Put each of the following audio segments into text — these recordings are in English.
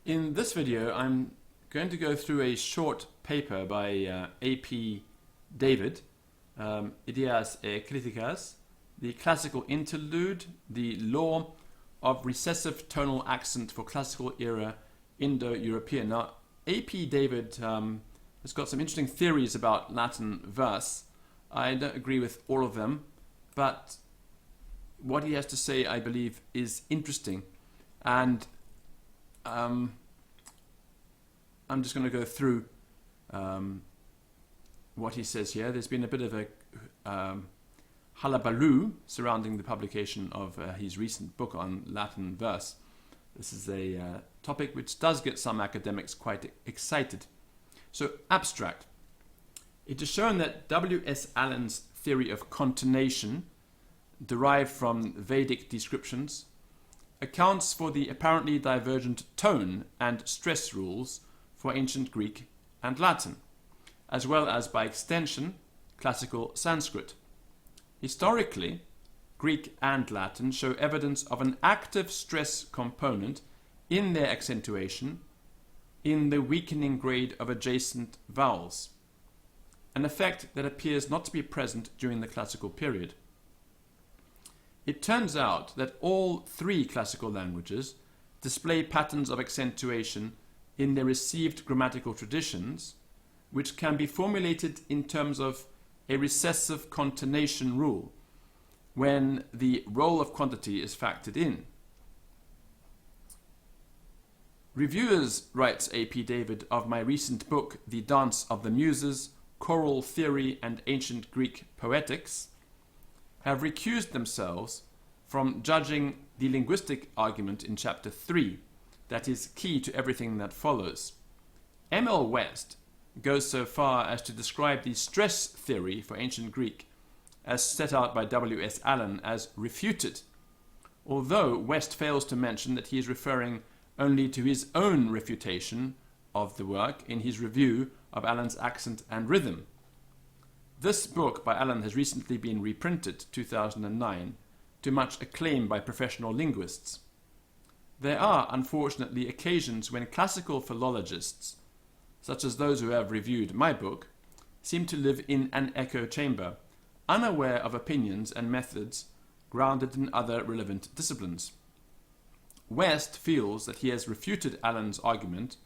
In this video, I'm going to go through a short paper by A.P. David, Ideas e Críticas, the classical interlude, the law of recessive tonal accent for classical era Indo-European. Now, A.P. David has got some interesting theories about Latin verse. I don't agree with all of them, but what he has to say, I believe, is interesting. And I'm just going to go through what he says here. There's been a bit of a hullabaloo surrounding the publication of his recent book on Latin verse. This is a topic which does get some academics quite excited. So, abstract. It is shown that W.S. Allen's theory of contonation, derived from Vedic descriptions, accounts for the apparently divergent tone and stress rules for ancient Greek and Latin, as well as, by extension, classical Sanskrit. Historically, Greek and Latin show evidence of an active stress component in their accentuation in the weakening grade of adjacent vowels, an effect that appears not to be present during the classical period. It turns out that all three classical languages display patterns of accentuation in their received grammatical traditions, which can be formulated in terms of a recessive contonation rule, when the role of quantity is factored in. Reviewers, writes A.P. David, of my recent book, The Dance of the Muses, Choral Theory and Ancient Greek Poetics, have recused themselves from judging the linguistic argument in Chapter 3 that is key to everything that follows. M.L. West goes so far as to describe the stress theory for ancient Greek as set out by W.S. Allen as refuted, although West fails to mention that he is referring only to his own refutation of the work in his review of Allen's accent and rhythm. This book by Allen has recently been reprinted, 2009, to much acclaim by professional linguists. There are, unfortunately, occasions when classical philologists, such as those who have reviewed my book, seem to live in an echo chamber, unaware of opinions and methods grounded in other relevant disciplines. West feels that he has refuted Allen's argument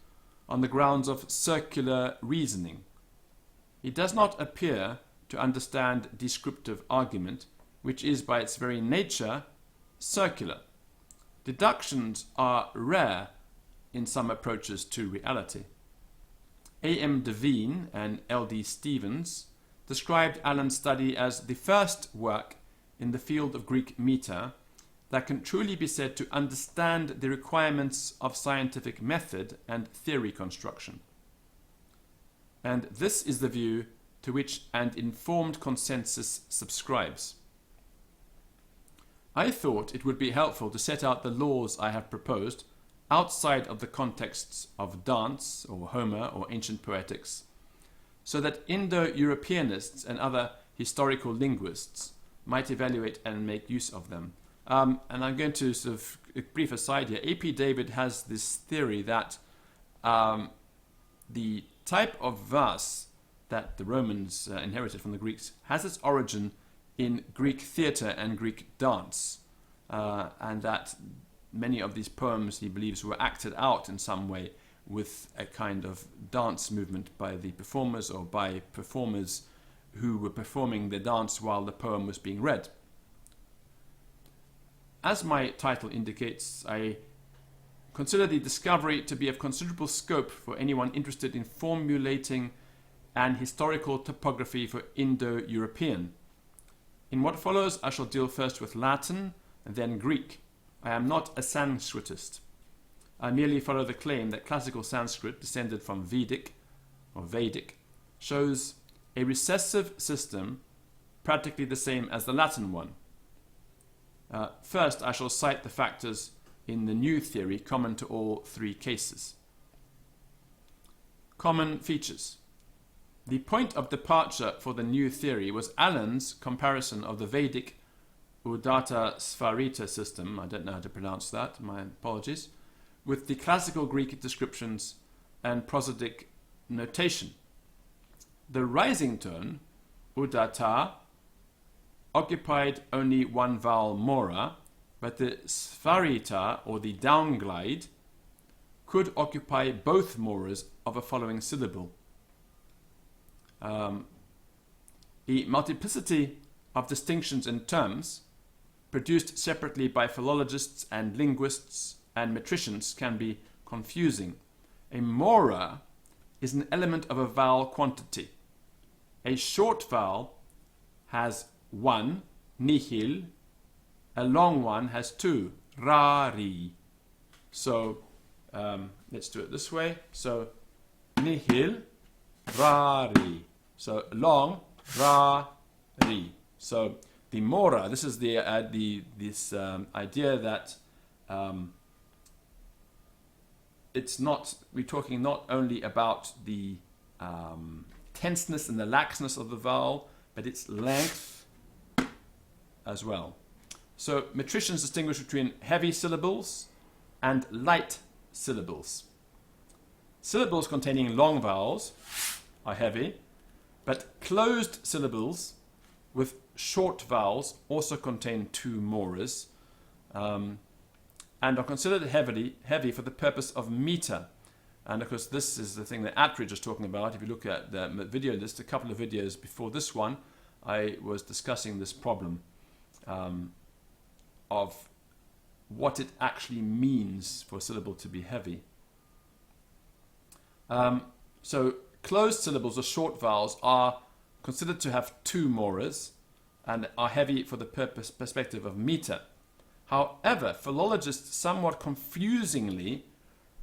on the grounds of circular reasoning. He does not appear to understand descriptive argument, which is by its very nature circular. Deductions are rare in some approaches to reality. A.M. Devine and L.D. Stevens described Allen's study as the first work in the field of Greek meter that can truly be said to understand the requirements of scientific method and theory construction. And this is the view to which an informed consensus subscribes. I thought it would be helpful to set out the laws I have proposed outside of the contexts of dance or Homer or ancient poetics, so that Indo-Europeanists and other historical linguists might evaluate and make use of them. And I'm going to sort of, a brief aside here, A.P. David has this theory that the type of verse that the Romans inherited from the Greeks has its origin in Greek theatre and Greek dance, and that many of these poems, he believes, were acted out in some way with a kind of dance movement by the performers or by performers who were performing the dance while the poem was being read. As my title indicates, I consider the discovery to be of considerable scope for anyone interested in formulating an historical topography for Indo-European. In what follows, I shall deal first with Latin and then Greek. I am not a Sanskritist. I merely follow the claim that classical Sanskrit, descended from Vedic, shows a recessive system practically the same as the Latin one. First, I shall cite the factors in the new theory common to all three cases. Common features. The point of departure for the new theory was Allen's comparison of the Vedic Udatta Svarita system, I don't know how to pronounce that, my apologies, with the classical Greek descriptions and prosodic notation. The rising tone, udata, occupied only one vowel mora, but the spharita, or the downglide, could occupy both moras of a following syllable. A multiplicity of distinctions in terms, produced separately by philologists and linguists and metricians, can be confusing. A mora is an element of a vowel quantity. A short vowel has one, nihil. A long one has two, rari. So let's do it this way. So nihil, rari. So long, rari. So the mora. This is the idea that it's not. We're talking not only about the tenseness and the laxness of the vowel, but its length as well. So metricians distinguish between heavy syllables and light syllables. Syllables containing long vowels are heavy, but closed syllables with short vowels also contain two moras, and are considered heavy for the purpose of meter. And of course, this is the thing that Attridge is talking about. If you look at the video list, a couple of videos before this one, I was discussing this problem of what it actually means for a syllable to be heavy. So closed syllables or short vowels are considered to have two moras and are heavy for the perspective of meter. However, philologists somewhat confusingly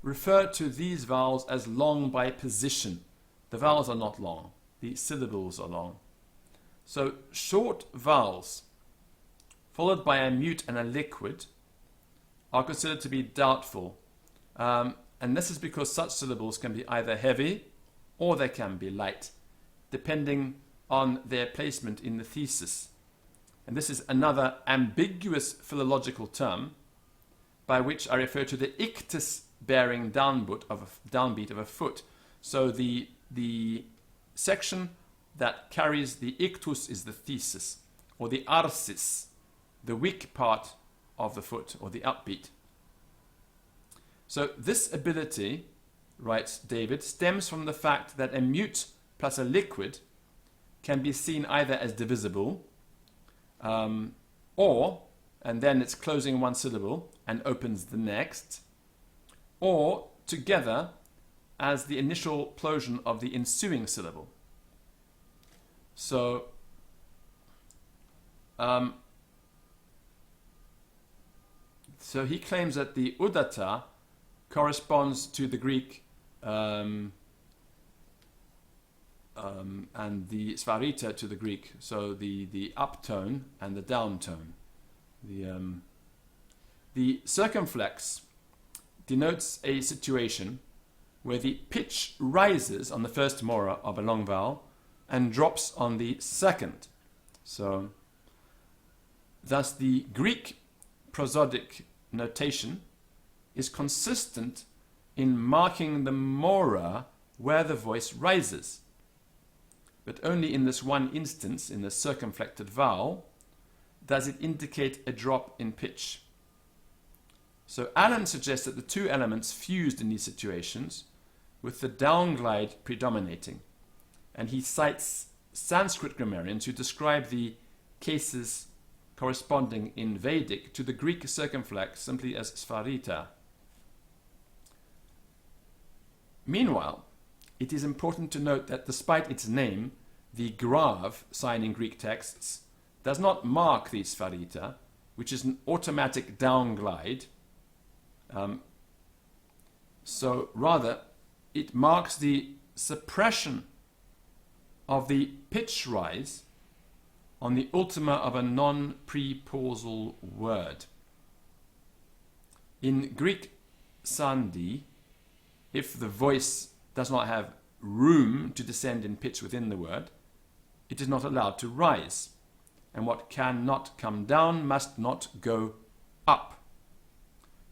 refer to these vowels as long by position. The vowels are not long, the syllables are long. So short vowels followed by a mute and a liquid are considered to be doubtful. And this is because such syllables can be either heavy or they can be light, depending on their placement in the thesis. And this is another ambiguous philological term by which I refer to the ictus bearing downbeat of a foot. So the section that carries the ictus is the thesis, or the arsis, the weak part of the foot, or the upbeat. So this ability, writes David, stems from the fact that a mute plus a liquid can be seen either as divisible, or, and then it's closing one syllable and opens the next, or together as the initial closure of the ensuing syllable. So so he claims that the udata corresponds to the Greek and the spharita to the Greek, so the uptone and the downtone. The circumflex denotes a situation where the pitch rises on the first mora of a long vowel and drops on the second. So, thus the Greek prosodic notation is consistent in marking the mora where the voice rises, but only in this one instance, in the circumflected vowel, does it indicate a drop in pitch. So Allen suggests that the two elements fused in these situations, with the downglide predominating, and he cites Sanskrit grammarians who describe the cases corresponding in Vedic to the Greek circumflex simply as spharita. Meanwhile, it is important to note that despite its name, the grav sign in Greek texts does not mark the spharita, which is an automatic downglide. So rather, it marks the suppression of the pitch rise on the ultima of a non-prepausal word. In Greek sandhi, if the voice does not have room to descend in pitch within the word, it is not allowed to rise, and what cannot come down must not go up.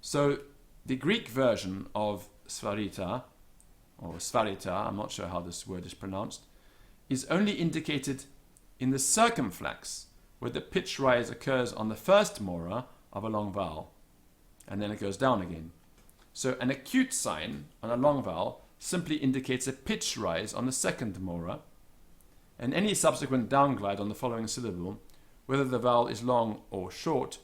So the Greek version of svarita, or svarita, I'm not sure how this word is pronounced, is only indicated in the circumflex, where the pitch rise occurs on the first mora of a long vowel, and then it goes down again. So an acute sign on a long vowel simply indicates a pitch rise on the second mora, and any subsequent downglide on the following syllable, whether the vowel is long or short,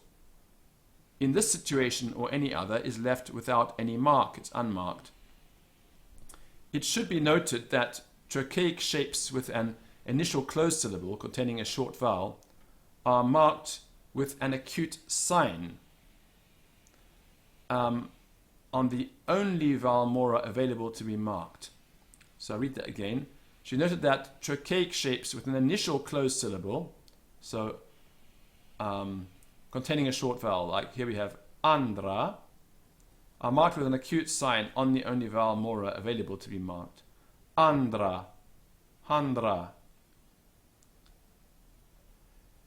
in this situation or any other, is left without any mark. It's unmarked. It should be noted that trochaic shapes with an initial closed syllable containing a short vowel are marked with an acute sign on the only vowel mora available to be marked. So I read that again. She noted that trochaic shapes with an initial closed syllable, so containing a short vowel, like here we have andra, are marked with an acute sign on the only vowel mora available to be marked. Andra, handra.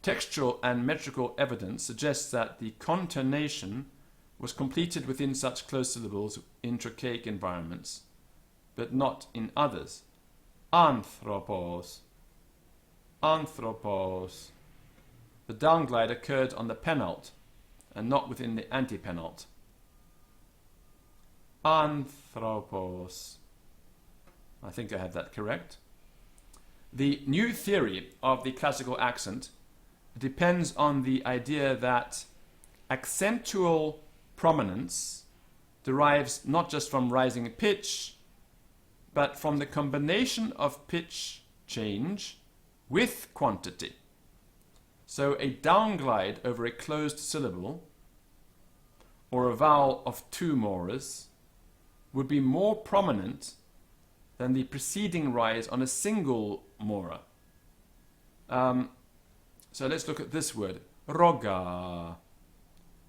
Textual and metrical evidence suggests that the contonation was completed within such closed syllables in trochaic environments, but not in others. Anthropos, anthropos. The downglide occurred on the penult and not within the antepenult. Anthropos. I think I have that correct. The new theory of the classical accent depends on the idea that accentual prominence derives not just from rising pitch, but from the combination of pitch change with quantity. So a downglide over a closed syllable or a vowel of two moras would be more prominent than the preceding rise on a single mora. So let's look at this word, roga.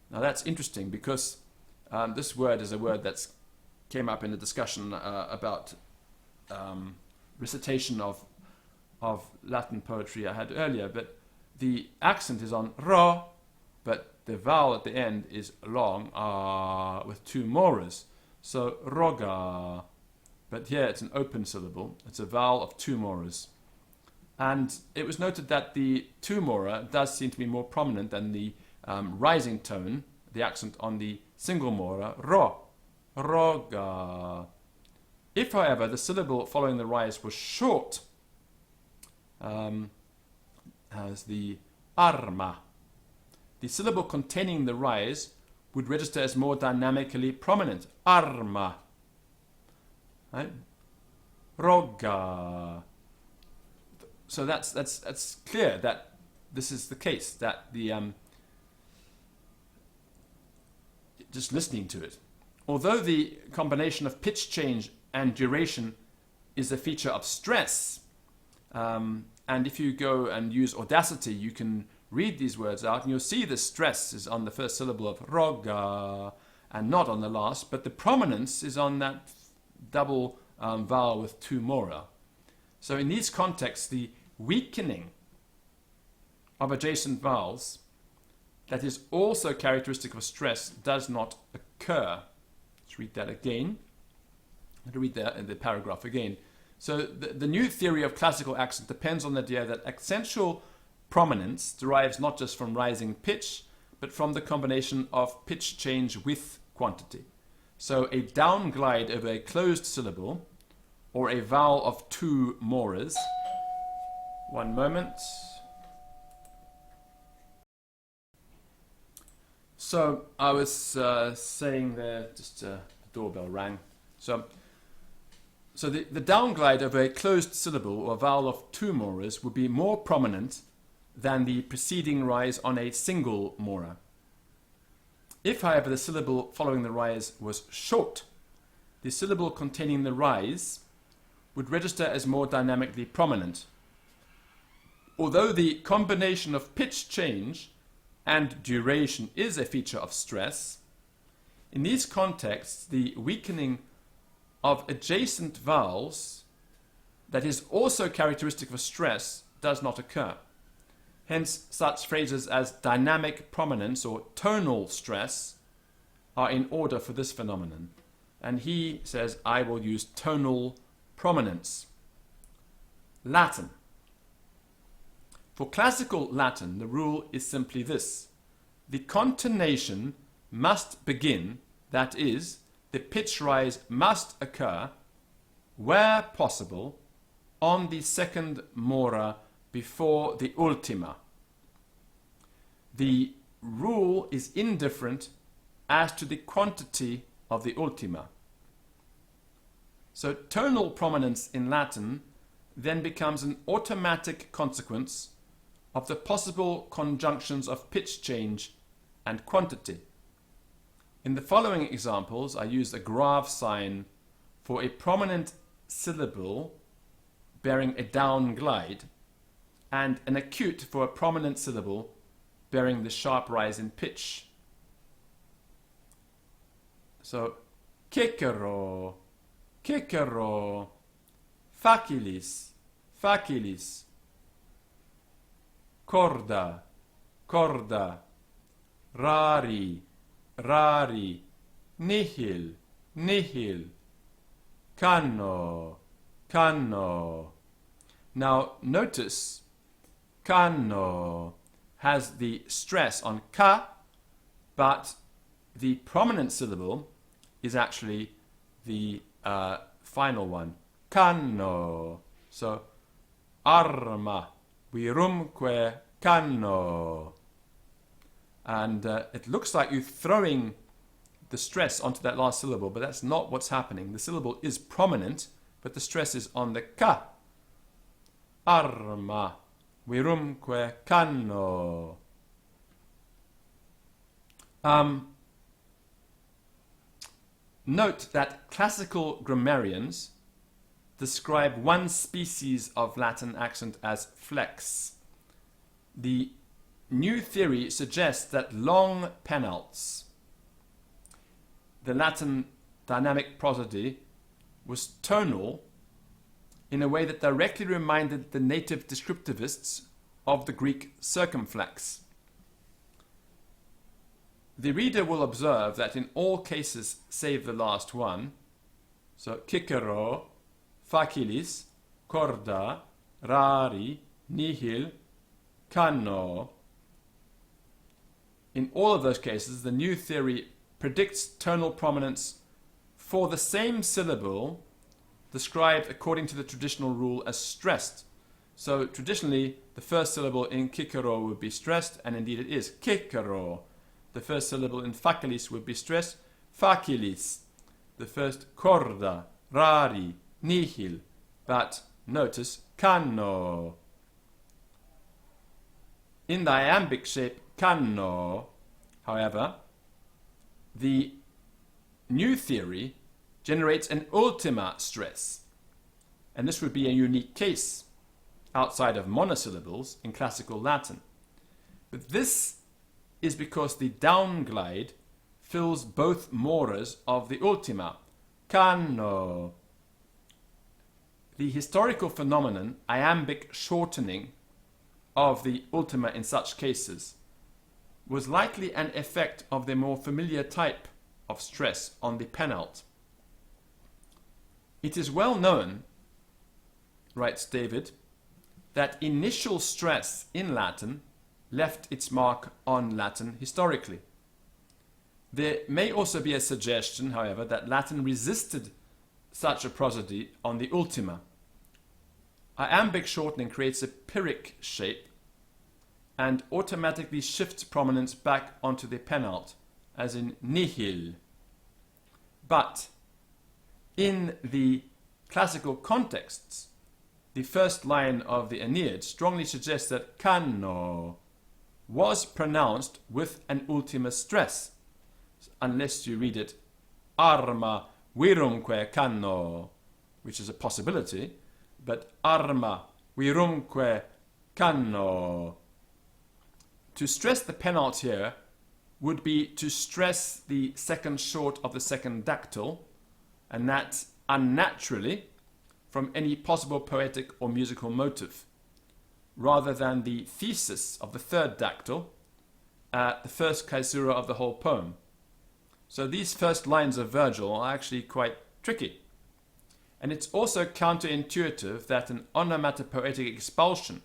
Now that's interesting because this word is a word that came up in the discussion about recitation of Latin poetry I had earlier, but the accent is on ro, but the vowel at the end is long with two moras. So roga, but here it's an open syllable. It's a vowel of two moras. And it was noted that the two mora does seem to be more prominent than the rising tone, the accent on the single mora, ro, roga. If, however, the syllable following the rise was short, as the arma, the syllable containing the rise would register as more dynamically prominent, arma, right? Roga. So that's clear that this is the case, that the just listening to it, although the combination of pitch change and duration is a feature of stress, and if you go and use Audacity, you can read these words out and you'll see the stress is on the first syllable of roga and not on the last, but the prominence is on that double vowel with two mora. So in these contexts, the weakening of adjacent vowels that is also characteristic of stress does not occur. Let's read that again. I'm going to read that in the paragraph again. So the new theory of classical accent depends on the idea that accentual prominence derives not just from rising pitch, but from the combination of pitch change with quantity. So a downglide over a closed syllable or a vowel of two moras. One moment. So I was saying there, just the doorbell rang. So the downglide of a closed syllable or vowel of two moras would be more prominent than the preceding rise on a single mora. If, however, the syllable following the rise was short, the syllable containing the rise would register as more dynamically prominent. Although the combination of pitch change and duration is a feature of stress, in these contexts, the weakening of adjacent vowels that is also characteristic of stress does not occur. Hence, such phrases as dynamic prominence or tonal stress are in order for this phenomenon. And he says, I will use tonal prominence. Latin. For classical Latin, the rule is simply this. The contonation must begin, that is, the pitch rise must occur, where possible, on the second mora before the ultima. The rule is indifferent as to the quantity of the ultima. So tonal prominence in Latin then becomes an automatic consequence of the possible conjunctions of pitch change and quantity. In the following examples, I use a grave sign for a prominent syllable bearing a down glide, and an acute for a prominent syllable bearing the sharp rise in pitch. So, kekero, kekero, facilis, facilis, corda, corda, rari, rari, nihil, nihil, canno, canno. Now notice canno has the stress on ka, but the prominent syllable is actually the final one, canno. So arma, virumque canno. And it looks like you're throwing the stress onto that last syllable, but that's not what's happening. The syllable is prominent, but the stress is on the ka. Arma, virumque canno. Note that classical grammarians describe one species of Latin accent as flex. The new theory suggests that long penults, the Latin dynamic prosody, was tonal in a way that directly reminded the native descriptivists of the Greek circumflex. The reader will observe that in all cases save the last one, so cicero, facilis, corda, rari, nihil, canno, in all of those cases, the new theory predicts tonal prominence for the same syllable described according to the traditional rule as stressed. So traditionally, the first syllable in cicero would be stressed, and indeed it is, cicero. The first syllable in facilis would be stressed, facilis. The first corda, rari, nihil. But notice, canno. In the iambic shape, canno, however, the new theory generates an ultima stress, and this would be a unique case outside of monosyllables in classical Latin. But this is because the downglide fills both moras of the ultima, canno. The historical phenomenon, iambic shortening of the ultima in such cases, was likely an effect of the more familiar type of stress on the penult. It is well known, writes David, that initial stress in Latin left its mark on Latin historically. There may also be a suggestion, however, that Latin resisted such a prosody on the ultima. Iambic shortening creates a Pyrrhic shape and automatically shifts prominence back onto the penult, as in nihil. But in the classical contexts, the first line of the Aeneid strongly suggests that canno was pronounced with an ultima stress, unless you read it arma virumque canno, which is a possibility, but arma virumque canno. To stress the penult here would be to stress the second short of the second dactyl, and that unnaturally from any possible poetic or musical motive, rather than the thesis of the third dactyl, the first caesura of the whole poem. So these first lines of Virgil are actually quite tricky. And it's also counterintuitive that an onomatopoetic expulsion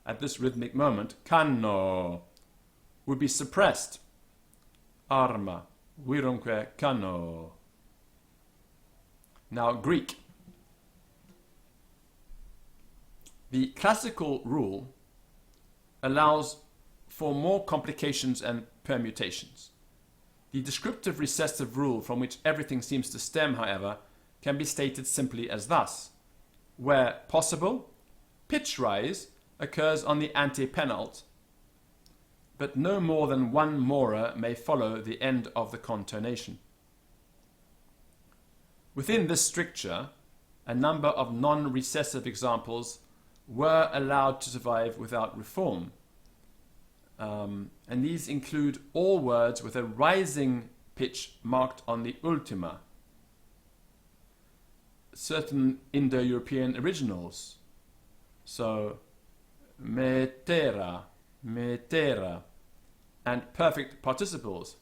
at this rhythmic moment, canno, would be suppressed. Arma, virumque canno. Now Greek. The classical rule allows for more complications and permutations. The descriptive recessive rule from which everything seems to stem, however, can be stated simply as thus. Where possible, pitch rise occurs on the antepenult, but no more than one mora may follow the end of the contonation. Within this stricture, a number of non-recessive examples were allowed to survive without reform. And these include all words with a rising pitch marked on the ultima. Certain Indo-European originals, so metera, metera, and perfect participles,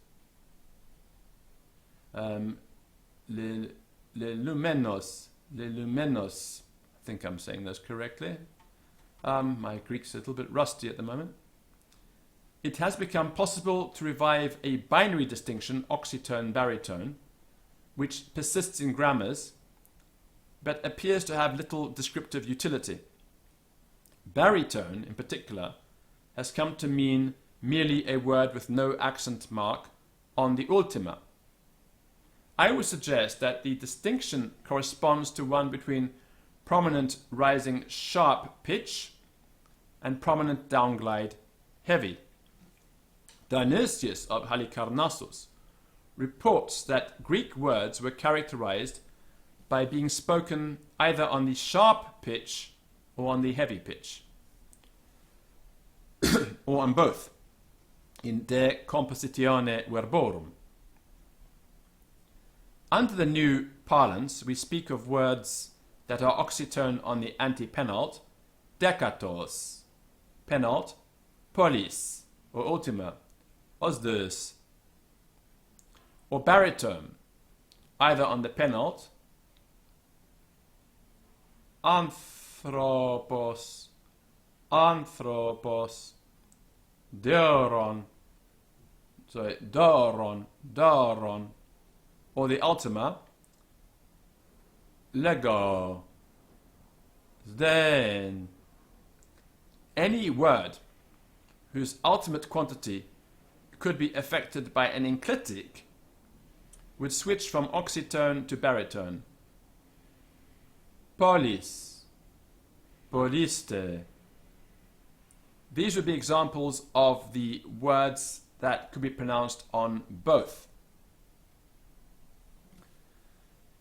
le lumenos, I think I'm saying those correctly. My Greek's a little bit rusty at the moment. It has become possible to revive a binary distinction, oxytone-baritone, which persists in grammars, but appears to have little descriptive utility. Baritone, in particular, has come to mean merely a word with no accent mark on the ultima. I would suggest that the distinction corresponds to one between prominent rising sharp pitch and prominent downglide heavy. Dionysius of Halicarnassus reports that Greek words were characterized by being spoken either on the sharp pitch or on the heavy pitch, or on both, in De Compositione Verborum. Under the new parlance, we speak of words that are oxytone on the antepenult, dekatos, penult, polis, or ultima, osdeus, or baritone, either on the penult, anthropos, doron, or the ultima, lego, then. Any word whose ultimate quantity could be affected by an enclitic would switch from oxytone to baritone. Polis, poliste. These would be examples of the words that could be pronounced on both.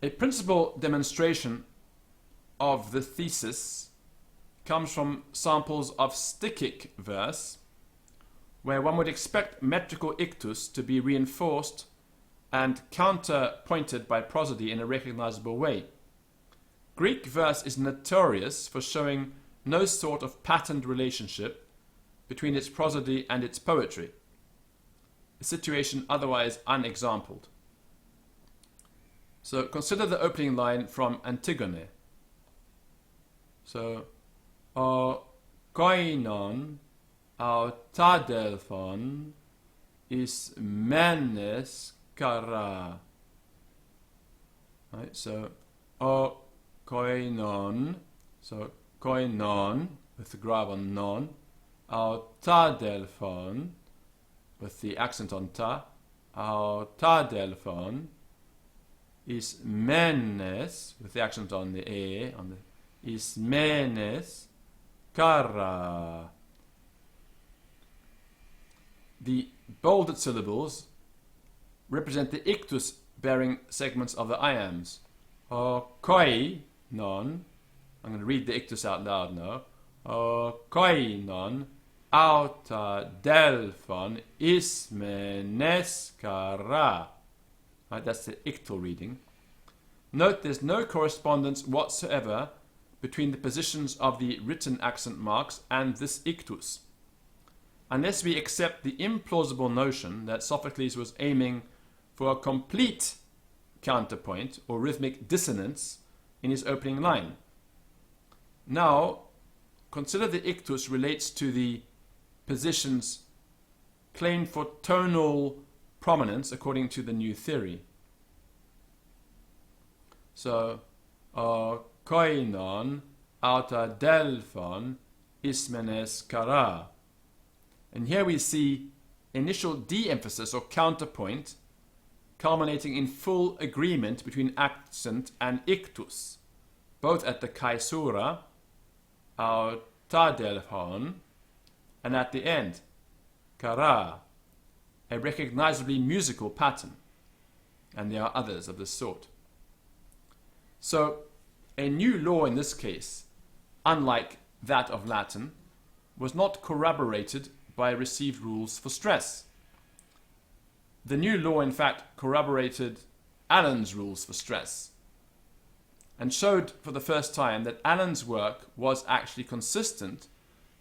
A principal demonstration of the thesis comes from samples of stichic verse, where one would expect metrical ictus to be reinforced and counter-pointed by prosody in a recognizable way. Greek verse is notorious for showing no sort of patterned relationship between its prosody and its poetry, a situation otherwise unexampled. So consider the opening line from Antigone. So, o koinon autadelphon is menes kara. Right, so o koinon, so koinon with the grave on non, autadelphon with the accent on ta, autadelphon is menes with the accent on the e, on the is menes kara. The bolded syllables represent the ictus bearing segments of the iambs. O koi non, I'm going to read the ictus out loud now. O koi non auta delphon is menes kara. Right, that's the ictal reading. Note there's no correspondence whatsoever between the positions of the written accent marks and this ictus, unless we accept the implausible notion that Sophocles was aiming for a complete counterpoint or rhythmic dissonance in his opening line. Now, consider the ictus relates to the positions claimed for tonal prominence according to the new theory. So, koinon auta delphon ismenes kara. And here we see initial de-emphasis or counterpoint culminating in full agreement between accent and ictus, both at the kaisura, auta delphon, and at the end, kara, a recognizably musical pattern. And there are others of this sort. So, a new law in this case, unlike that of Latin, was not corroborated by received rules for stress. The new law, in fact, corroborated Allen's rules for stress and showed for the first time that Allen's work was actually consistent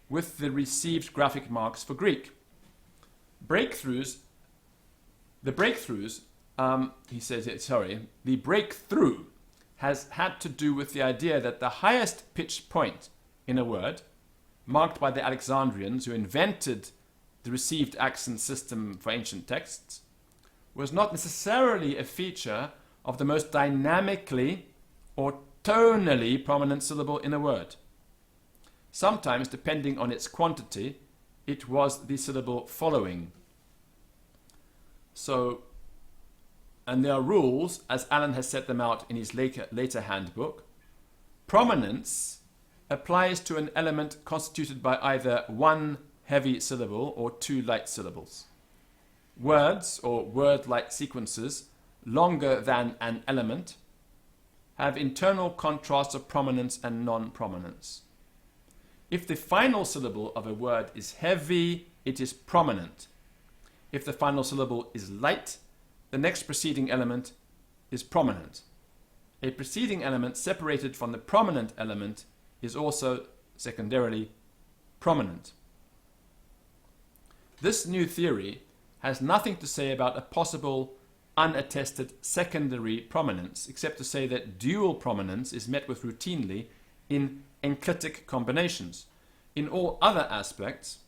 with the received graphic marks for Greek. The breakthrough has had to do with the idea that the highest pitch point in a word, marked by the Alexandrians who invented the received accent system for ancient texts, was not necessarily a feature of the most dynamically or tonally prominent syllable in a word. Sometimes, depending on its quantity, it was the syllable following. So, and there are rules, as Allen has set them out in his later handbook. Prominence applies to an element constituted by either one heavy syllable or two light syllables. Words, or word-like sequences, longer than an element, have internal contrasts of prominence and non-prominence. If the final syllable of a word is heavy, it is prominent. If the final syllable is light, the next preceding element is prominent. A preceding element separated from the prominent element is also secondarily prominent. This new theory has nothing to say about a possible unattested secondary prominence, except to say that dual prominence is met with routinely in enclitic combinations. In all other aspects,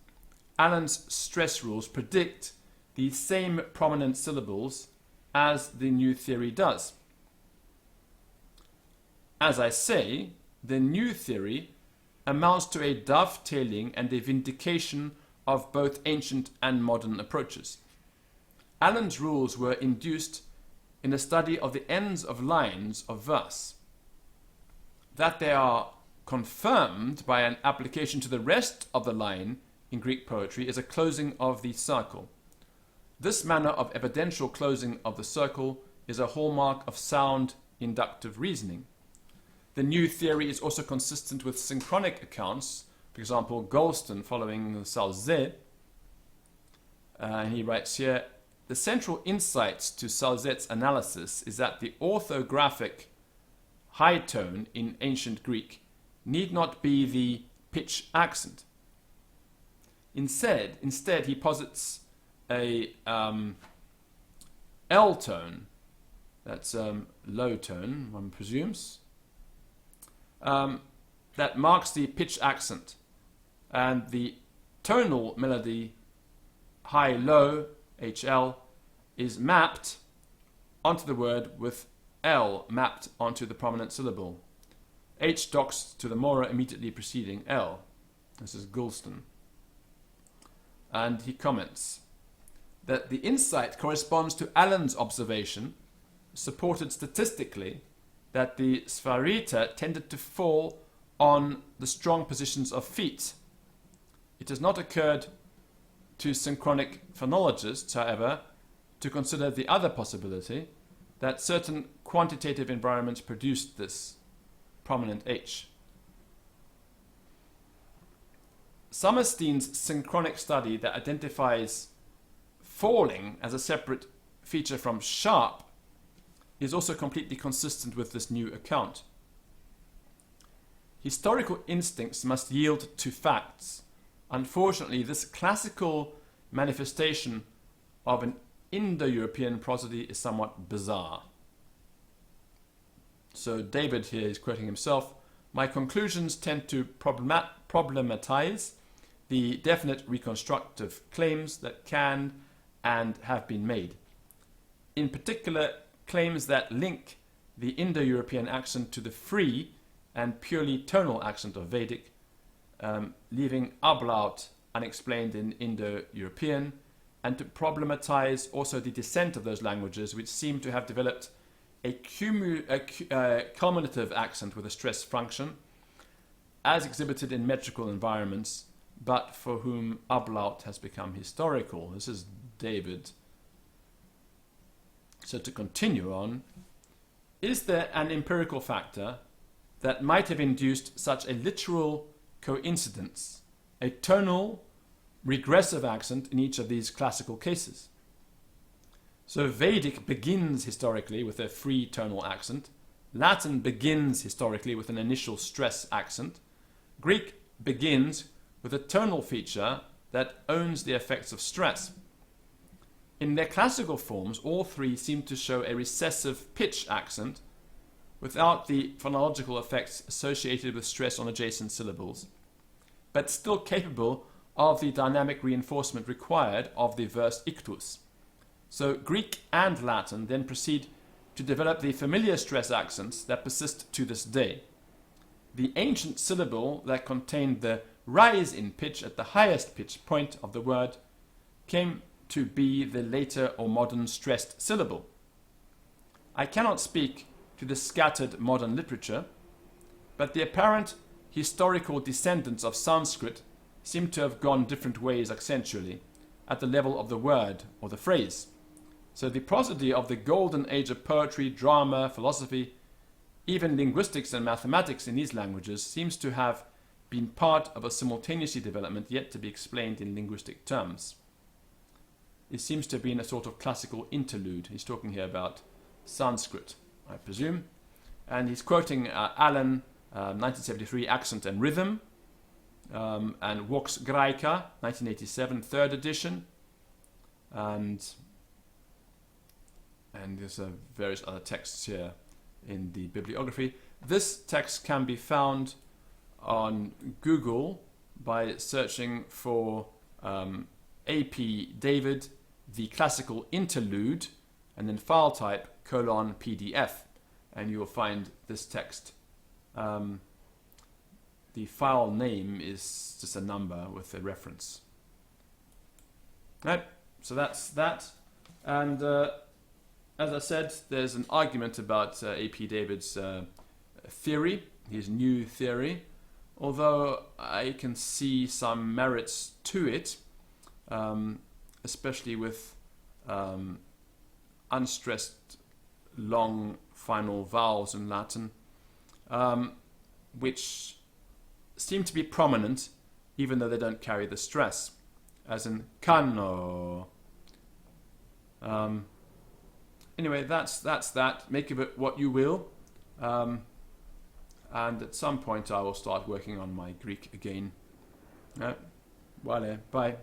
Allen's stress rules predict the same prominent syllables as the new theory does. As I say, the new theory amounts to a dovetailing and a vindication of both ancient and modern approaches. Allen's rules were induced in a study of the ends of lines of verse. That they are confirmed by an application to the rest of the line in Greek poetry is a closing of the circle. This manner of evidential closing of the circle is a hallmark of sound inductive reasoning. The new theory is also consistent with synchronic accounts, for example, Golston following Salzé. He writes here, the central insight to Salzet's analysis is that the orthographic high tone in ancient Greek need not be the pitch accent. Instead he posits a L tone, that's low tone, one presumes, that marks the pitch accent, and the tonal melody high-low, HL, is mapped onto the word with L mapped onto the prominent syllable. H docks to the mora immediately preceding L. This is Gulston. And he comments that the insight corresponds to Allen's observation, supported statistically, that the Sfarita tended to fall on the strong positions of feet. It has not occurred to synchronic phonologists, however, to consider the other possibility that certain quantitative environments produced this prominent H. Summerstein's synchronic study that identifies falling as a separate feature from sharp is also completely consistent with this new account. Historical instincts must yield to facts. Unfortunately, this classical manifestation of an Indo-European prosody is somewhat bizarre. So David here is quoting himself. My conclusions tend to problematize the definite reconstructive claims that can and have been made. In particular, claims that link the Indo-European accent to the free and purely tonal accent of Vedic, leaving ablaut unexplained in Indo-European, and to problematize also the descent of those languages, which seem to have developed a cumulative accent with a stress function, as exhibited in metrical environments, but for whom ablaut has become historical. This is David. So to continue on, is there an empirical factor that might have induced such a literal coincidence, a tonal regressive accent in each of these classical cases? So Vedic begins historically with a free tonal accent, Latin begins historically with an initial stress accent, Greek begins with a tonal feature that owns the effects of stress. In their classical forms, all three seem to show a recessive pitch accent without the phonological effects associated with stress on adjacent syllables, but still capable of the dynamic reinforcement required of the verse ictus. So Greek and Latin then proceed to develop the familiar stress accents that persist to this day. The ancient syllable that contained the rise in pitch at the highest pitch point of the word came to be the later or modern stressed syllable. I cannot speak to the scattered modern literature, but the apparent historical descendants of Sanskrit seem to have gone different ways accentually at the level of the word or the phrase. So the prosody of the golden age of poetry, drama, philosophy, even linguistics and mathematics in these languages seems to have been part of a simultaneously development yet to be explained in linguistic terms. It seems to have been a sort of classical interlude. He's talking here about Sanskrit, I presume. And he's quoting Allen, 1973, Accent and Rhythm, and Vox Graeca, 1987, third edition. And there's various other texts here in the bibliography. This text can be found on Google by searching for A.P. David, the classical interlude, and then file type :PDF, and you will find this text. The file name is just a number with a reference. Right, so that's that. And as I said, there's an argument about A.P. David's theory, his new theory, although I can see some merits to it, especially with unstressed long final vowels in Latin, which seem to be prominent even though they don't carry the stress, as in cano. Anyway, that's that. Make of it what you will. And at some point I will start working on my Greek again. Vale, bye.